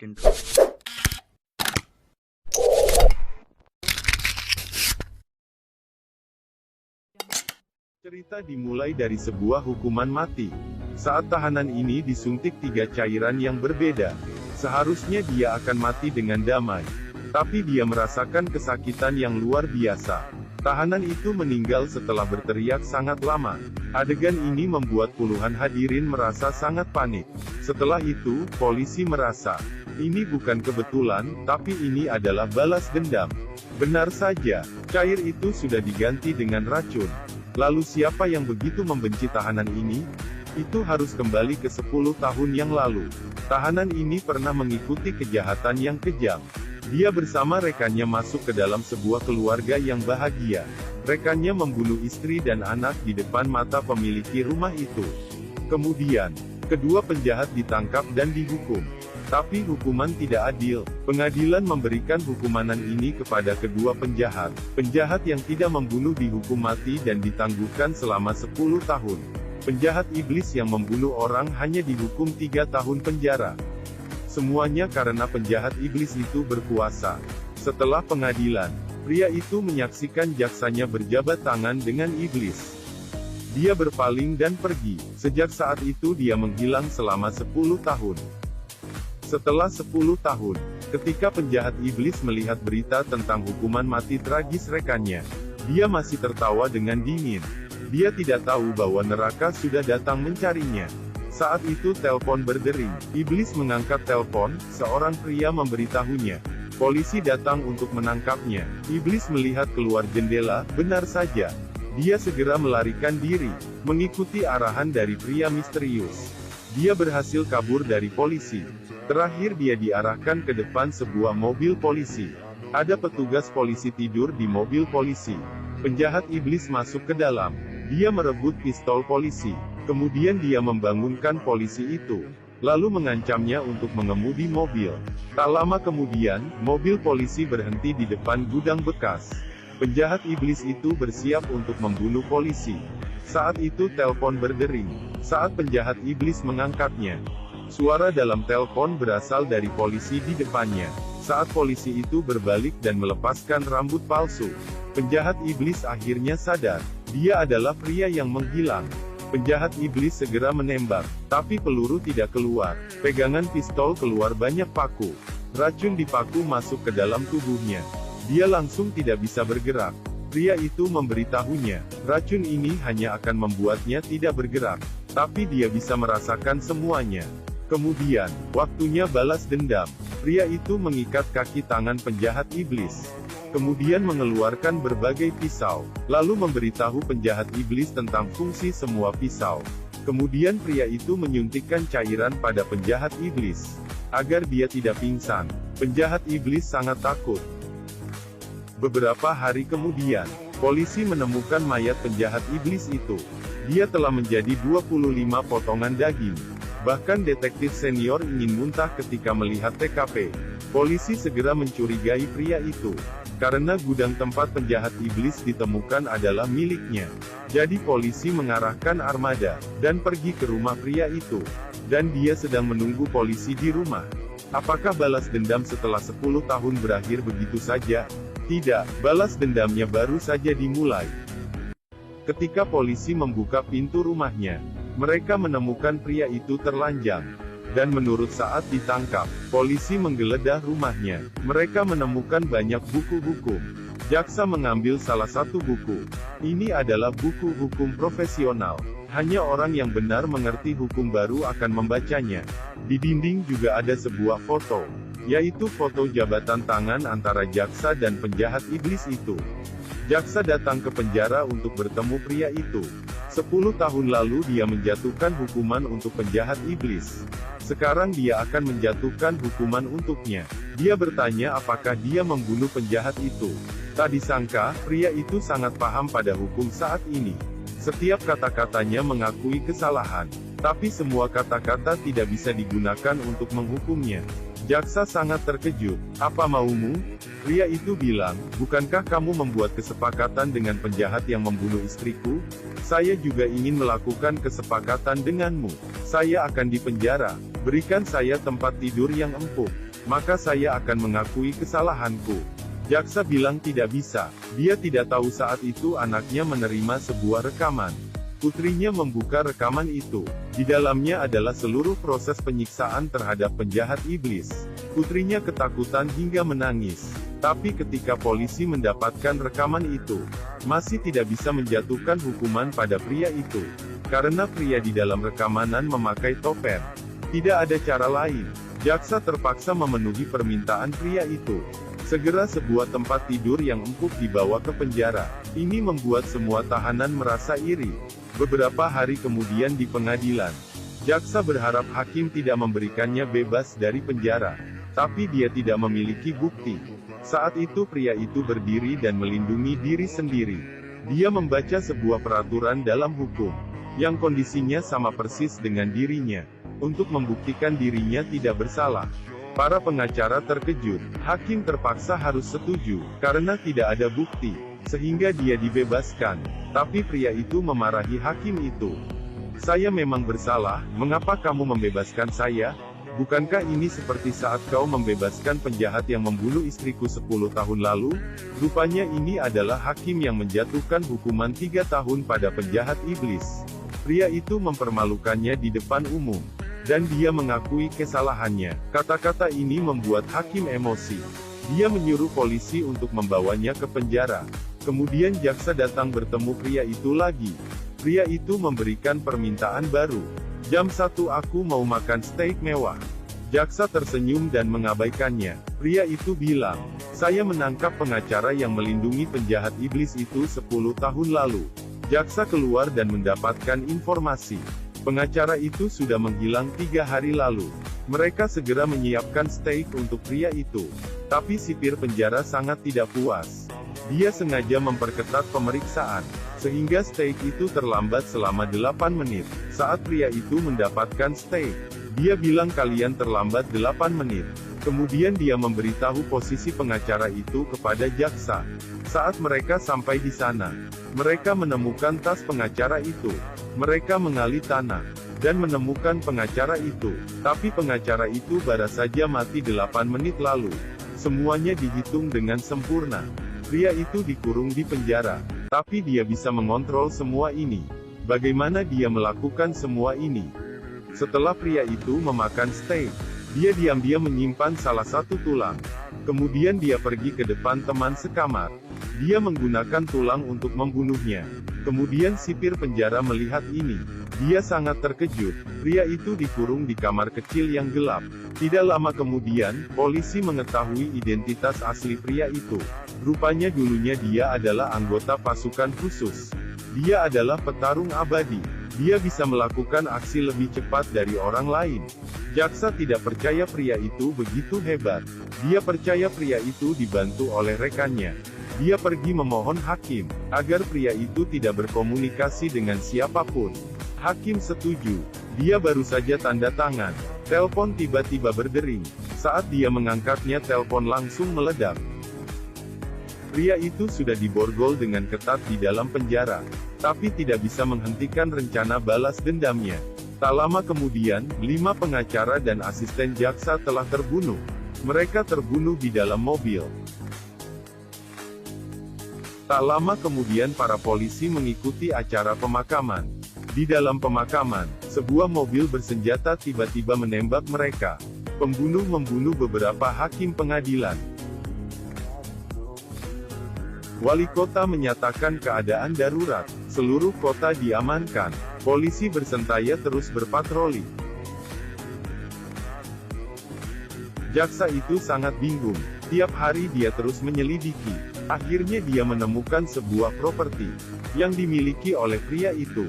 intro. Cerita dimulai dari sebuah hukuman mati. Saat tahanan ini disuntik 3 cairan yang berbeda, seharusnya dia akan mati dengan damai. Tapi dia merasakan kesakitan yang luar biasa. Tahanan itu meninggal setelah berteriak sangat lama. Adegan ini membuat puluhan hadirin merasa sangat panik. Setelah itu, polisi merasa, ini bukan kebetulan, tapi ini adalah balas dendam. Benar saja, cair itu sudah diganti dengan racun. Lalu siapa yang begitu membenci tahanan ini? Itu harus kembali ke 10 tahun yang lalu. Tahanan ini pernah mengikuti kejahatan yang kejam. Dia bersama rekannya masuk ke dalam sebuah keluarga yang bahagia. Rekannya membunuh istri dan anak di depan mata pemilik rumah itu. Kemudian, kedua penjahat ditangkap dan dihukum. Tapi hukuman tidak adil. Pengadilan memberikan hukuman ini kepada kedua penjahat. Penjahat yang tidak membunuh dihukum mati dan ditangguhkan selama 10 tahun. Penjahat iblis yang membunuh orang hanya dihukum 3 tahun penjara. Semuanya karena penjahat iblis itu berkuasa. Setelah pengadilan, pria itu menyaksikan jaksanya berjabat tangan dengan iblis. Dia berpaling dan pergi. Sejak saat itu dia menghilang selama 10 tahun. Setelah 10 tahun, ketika penjahat iblis melihat berita tentang hukuman mati tragis rekannya, dia masih tertawa dengan dingin. Dia tidak tahu bahwa neraka sudah datang mencarinya. Saat itu telepon berdering. Iblis mengangkat telepon, seorang pria memberitahunya. Polisi datang untuk menangkapnya. Iblis melihat keluar jendela, benar saja. Dia segera melarikan diri, mengikuti arahan dari pria misterius. Dia berhasil kabur dari polisi. Terakhir dia diarahkan ke depan sebuah mobil polisi. Ada petugas polisi tidur di mobil polisi. Penjahat iblis masuk ke dalam. Dia merebut pistol polisi. Kemudian dia membangunkan polisi itu. Lalu mengancamnya untuk mengemudi mobil. Tak lama kemudian, mobil polisi berhenti di depan gudang bekas. Penjahat iblis itu bersiap untuk membunuh polisi. Saat itu telepon berdering. Saat penjahat iblis mengangkatnya, suara dalam telepon berasal dari polisi di depannya. Saat polisi itu berbalik dan melepaskan rambut palsu, penjahat iblis akhirnya sadar. Dia adalah pria yang menghilang. Penjahat iblis segera menembak, tapi peluru tidak keluar. Pegangan pistol keluar banyak paku. Racun di paku masuk ke dalam tubuhnya. Dia langsung tidak bisa bergerak. Pria itu memberitahunya, racun ini hanya akan membuatnya tidak bergerak. Tapi dia bisa merasakan semuanya. Kemudian, waktunya balas dendam. Pria itu mengikat kaki tangan penjahat iblis. Kemudian mengeluarkan berbagai pisau, lalu memberitahu penjahat iblis tentang fungsi semua pisau. Kemudian pria itu menyuntikkan cairan pada penjahat iblis, agar dia tidak pingsan. Penjahat iblis sangat takut. Beberapa hari kemudian, polisi menemukan mayat penjahat iblis itu. Dia telah menjadi 25 potongan daging. Bahkan detektif senior ingin muntah ketika melihat TKP. Polisi segera mencurigai pria itu. Karena gudang tempat penjahat iblis ditemukan adalah miliknya. Jadi polisi mengarahkan armada, dan pergi ke rumah pria itu. Dan dia sedang menunggu polisi di rumah. Apakah balas dendam setelah 10 tahun berakhir begitu saja? Tidak, balas dendamnya baru saja dimulai. Ketika polisi membuka pintu rumahnya, mereka menemukan pria itu terlanjang. Dan menurut saat ditangkap, polisi menggeledah rumahnya. Mereka menemukan banyak buku hukum. Jaksa mengambil salah satu buku. Ini adalah buku hukum profesional. Hanya orang yang benar mengerti hukum baru akan membacanya. Di dinding juga ada sebuah foto, yaitu foto jabatan tangan antara jaksa dan penjahat iblis itu. Jaksa datang ke penjara untuk bertemu pria itu. 10 tahun lalu dia menjatuhkan hukuman untuk penjahat iblis. Sekarang dia akan menjatuhkan hukuman untuknya. Dia bertanya apakah dia membunuh penjahat itu. Tak disangka, pria itu sangat paham pada hukum saat ini. Setiap kata-katanya mengakui kesalahan. Tapi semua kata-kata tidak bisa digunakan untuk menghukumnya. Jaksa sangat terkejut. Apa maumu? Pria itu bilang, bukankah kamu membuat kesepakatan dengan penjahat yang membunuh istriku? Saya juga ingin melakukan kesepakatan denganmu. Saya akan dipenjara. Berikan saya tempat tidur yang empuk. maka saya akan mengakui kesalahanku. Jaksa bilang tidak bisa. Dia tidak tahu saat itu anaknya menerima sebuah rekaman. Putrinya membuka rekaman itu. Di dalamnya adalah seluruh proses penyiksaan terhadap penjahat iblis. Putrinya ketakutan hingga menangis. Tapi ketika polisi mendapatkan rekaman itu, masih tidak bisa menjatuhkan hukuman pada pria itu. Karena pria di dalam rekamanan memakai topeng. Tidak ada cara lain. Jaksa terpaksa memenuhi permintaan pria itu. Segera sebuah tempat tidur yang empuk dibawa ke penjara. Ini membuat semua tahanan merasa iri. Beberapa hari kemudian di pengadilan, jaksa berharap hakim tidak memberikannya bebas dari penjara. Tapi dia tidak memiliki bukti. Saat itu pria itu berdiri dan melindungi diri sendiri. Dia membaca sebuah peraturan dalam hukum, yang kondisinya sama persis dengan dirinya, untuk membuktikan dirinya tidak bersalah. Para pengacara terkejut. Hakim terpaksa harus setuju, karena tidak ada bukti, sehingga dia dibebaskan. Tapi pria itu memarahi hakim itu. Saya memang bersalah, mengapa kamu membebaskan saya? Bukankah ini seperti saat kau membebaskan penjahat yang membunuh istriku 10 tahun lalu? Rupanya ini adalah hakim yang menjatuhkan hukuman 3 tahun pada penjahat iblis. Pria itu mempermalukannya di depan umum. Dan dia mengakui kesalahannya. Kata-kata ini membuat hakim emosi. Dia menyuruh polisi untuk membawanya ke penjara. Kemudian jaksa datang bertemu pria itu lagi. Pria itu memberikan permintaan baru. Jam 1 aku mau makan steak mewah. Jaksa tersenyum dan mengabaikannya. Pria itu bilang, saya menangkap pengacara yang melindungi penjahat iblis itu 10 tahun lalu. Jaksa keluar dan mendapatkan informasi. Pengacara itu sudah menghilang 3 hari lalu. Mereka segera menyiapkan steak untuk pria itu. Tapi sipir penjara sangat tidak puas. Dia sengaja memperketat pemeriksaan, sehingga steak itu terlambat selama 8 menit. Saat pria itu mendapatkan steak, dia bilang kalian terlambat 8 menit. Kemudian dia memberitahu posisi pengacara itu kepada jaksa. Saat mereka sampai di sana, mereka menemukan tas pengacara itu. Mereka menggali tanah, dan menemukan pengacara itu. Tapi pengacara itu baru saja mati 8 menit lalu. Semuanya dihitung dengan sempurna. Pria itu dikurung di penjara. Tapi dia bisa mengontrol semua ini. Bagaimana dia melakukan semua ini? Setelah pria itu memakan steak, dia diam-diam menyimpan salah satu tulang. Kemudian dia pergi ke depan teman sekamar. Dia menggunakan tulang untuk membunuhnya. Kemudian sipir penjara melihat ini. Dia sangat terkejut. Pria itu dikurung di kamar kecil yang gelap. Tidak lama kemudian, polisi mengetahui identitas asli pria itu. Rupanya dulunya dia adalah anggota pasukan khusus. Dia adalah petarung abadi. Dia bisa melakukan aksi lebih cepat dari orang lain. Jaksa tidak percaya pria itu begitu hebat. Dia percaya pria itu dibantu oleh rekannya. Dia pergi memohon hakim, agar pria itu tidak berkomunikasi dengan siapapun. Hakim setuju. Dia baru saja tanda tangan. Telepon tiba-tiba berdering. Saat dia mengangkatnya, telepon langsung meledak. Pria itu sudah diborgol dengan ketat di dalam penjara, tapi tidak bisa menghentikan rencana balas dendamnya. Tak lama kemudian, 5 pengacara dan asisten jaksa telah terbunuh. Mereka terbunuh di dalam mobil. Tak lama kemudian para polisi mengikuti acara pemakaman. Di dalam pemakaman, sebuah mobil bersenjata tiba-tiba menembak mereka. Pembunuh membunuh beberapa hakim pengadilan. Wali kota menyatakan keadaan darurat. Seluruh kota diamankan. Polisi bersentaya terus berpatroli. Jaksa itu sangat bingung. Tiap hari dia terus menyelidiki. Akhirnya dia menemukan sebuah properti yang dimiliki oleh pria itu.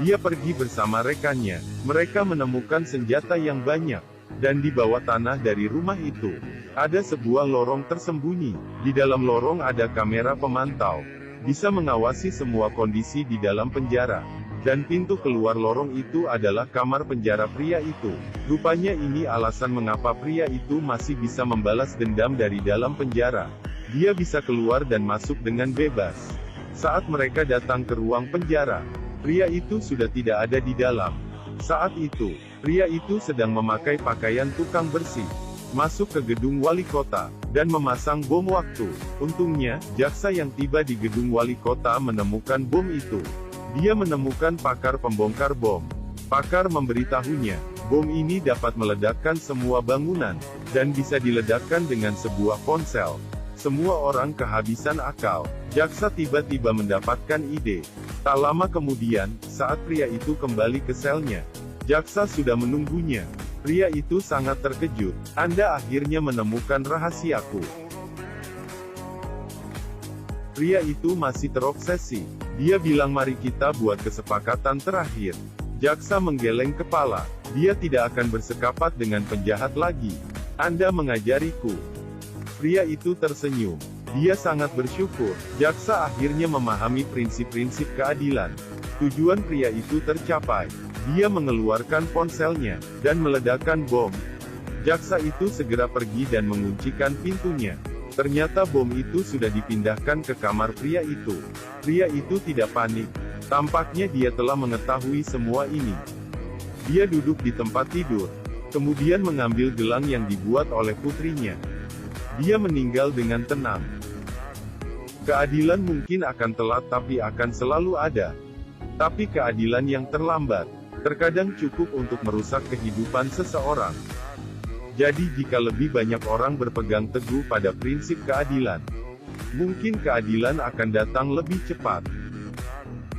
Dia pergi bersama rekannya. Mereka menemukan senjata yang banyak. Dan di bawah tanah dari rumah itu, ada sebuah lorong tersembunyi. Di dalam lorong ada kamera pemantau. Bisa mengawasi semua kondisi di dalam penjara. Dan pintu keluar lorong itu adalah kamar penjara pria itu. Rupanya ini alasan mengapa pria itu masih bisa membalas dendam dari dalam penjara. Dia bisa keluar dan masuk dengan bebas. Saat mereka datang ke ruang penjara, pria itu sudah tidak ada di dalam. Saat itu, pria itu sedang memakai pakaian tukang bersih. masuk ke gedung wali kota, dan memasang bom waktu. Untungnya, jaksa yang tiba di gedung wali kota menemukan bom itu. Dia menemukan pakar pembongkar bom. Pakar memberitahunya, bom ini dapat meledakkan semua bangunan, dan bisa diledakkan dengan sebuah ponsel. Semua orang kehabisan akal. Jaksa tiba-tiba mendapatkan ide. Tak lama kemudian, saat pria itu kembali ke selnya, jaksa sudah menunggunya. Pria itu sangat terkejut. Anda akhirnya menemukan rahasiaku. Pria itu masih terobsesi. Dia bilang mari kita buat kesepakatan terakhir. Jaksa menggeleng kepala. Dia tidak akan bersekapat dengan penjahat lagi. Anda mengajariku. Pria itu tersenyum. Dia sangat bersyukur. Jaksa akhirnya memahami prinsip-prinsip keadilan. Tujuan pria itu tercapai. Dia mengeluarkan ponselnya, dan meledakkan bom. Jaksa itu segera pergi dan menguncikan pintunya. Ternyata bom itu sudah dipindahkan ke kamar pria itu. Pria itu tidak panik. Tampaknya dia telah mengetahui semua ini. Dia duduk di tempat tidur, kemudian mengambil gelang yang dibuat oleh putrinya. Dia meninggal dengan tenang. Keadilan mungkin akan telat tapi akan selalu ada. Tapi keadilan yang terlambat, terkadang cukup untuk merusak kehidupan seseorang. Jadi jika lebih banyak orang berpegang teguh pada prinsip keadilan, mungkin keadilan akan datang lebih cepat.